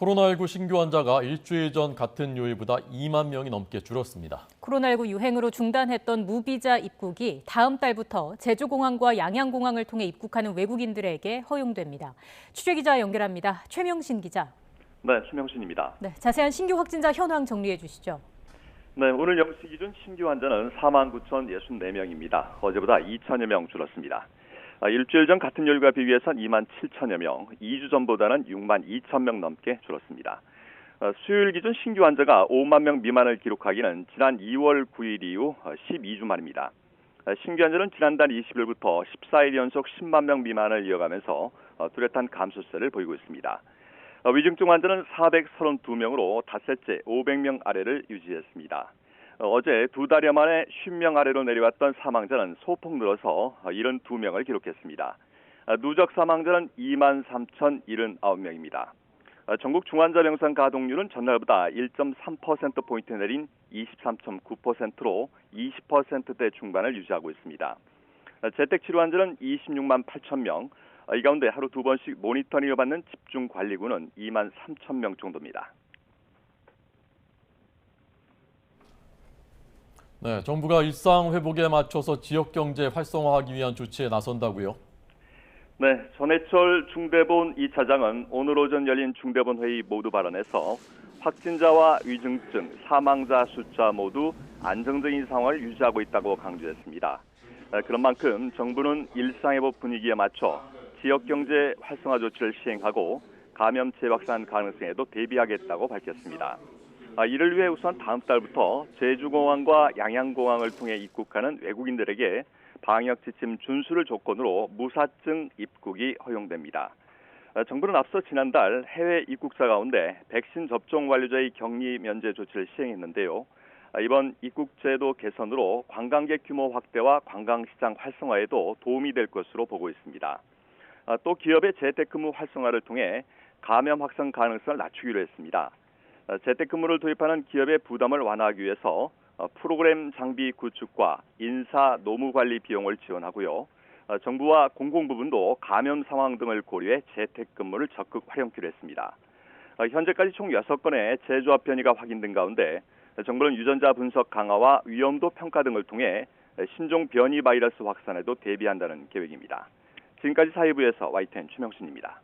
코로나19 신규 환자가 일주일 전 같은 요일보다 2만 명이 넘게 줄었습니다. 코로나19 유행으로 중단했던 무비자 입국이 다음 달부터 제주공항과 양양공항을 통해 입국하는 외국인들에게 허용됩니다. 취재기자 연결합니다. 최명신 기자. 네, 최명신입니다. 네, 자세한 신규 확진자 현황 정리해 주시죠. 네, 오늘 0시 기준 신규 환자는 49,064명입니다. 어제보다 2천여 명 줄었습니다. 일주일 전 같은 요일과 비교해선 2만 7천여 명, 2주 전보다는 6만 2천 명 넘게 줄었습니다. 수요일 기준 신규 환자가 5만 명 미만을 기록하기는 지난 2월 9일 이후 12주 만입니다. 신규 환자는 지난달 20일부터 14일 연속 10만 명 미만을 이어가면서 뚜렷한 감소세를 보이고 있습니다. 위중증 환자는 432명으로 닷새째 500명 아래를 유지했습니다. 어제 두 달여 만에 50명 아래로 내려왔던 사망자는 소폭 늘어서 72명을 기록했습니다. 누적 사망자는 2만 3,079명입니다. 전국 중환자 병상 가동률은 전날보다 1.3%포인트 내린 23.9%로 20%대 중반을 유지하고 있습니다. 재택치료 환자는 26만 8천 명, 이 가운데 하루 두 번씩 모니터링을 받는 집중관리군은 2만 3천 명 정도입니다. 네, 정부가 일상 회복에 맞춰서 지역 경제 활성화하기 위한 조치에 나선다고요? 네, 전해철 중대본 2차장은 오늘 오전 열린 중대본 회의 모두 발언에서 확진자와 위중증, 사망자 숫자 모두 안정적인 상황을 유지하고 있다고 강조했습니다. 그런 만큼 정부는 일상회복 분위기에 맞춰 지역 경제 활성화 조치를 시행하고 감염 재확산 가능성에도 대비하겠다고 밝혔습니다. 이를 위해 우선 다음 달부터 제주공항과 양양공항을 통해 입국하는 외국인들에게 방역 지침 준수를 조건으로 무사증 입국이 허용됩니다. 정부는 앞서 지난달 해외 입국자 가운데 백신 접종 완료자의 격리 면제 조치를 시행했는데요. 이번 입국제도 개선으로 관광객 규모 확대와 관광시장 활성화에도 도움이 될 것으로 보고 있습니다. 또 기업의 재택근무 활성화를 통해 감염 확산 가능성을 낮추기로 했습니다. 재택근무를 도입하는 기업의 부담을 완화하기 위해서 프로그램 장비 구축과 인사 노무 관리 비용을 지원하고요. 정부와 공공부문도 감염 상황 등을 고려해 재택근무를 적극 활용키로 했습니다. 현재까지 총 6건의 재조합 변이가 확인된 가운데 정부는 유전자 분석 강화와 위험도 평가 등을 통해 신종 변이 바이러스 확산에도 대비한다는 계획입니다. 지금까지 사회부에서 YTN 최명신입니다.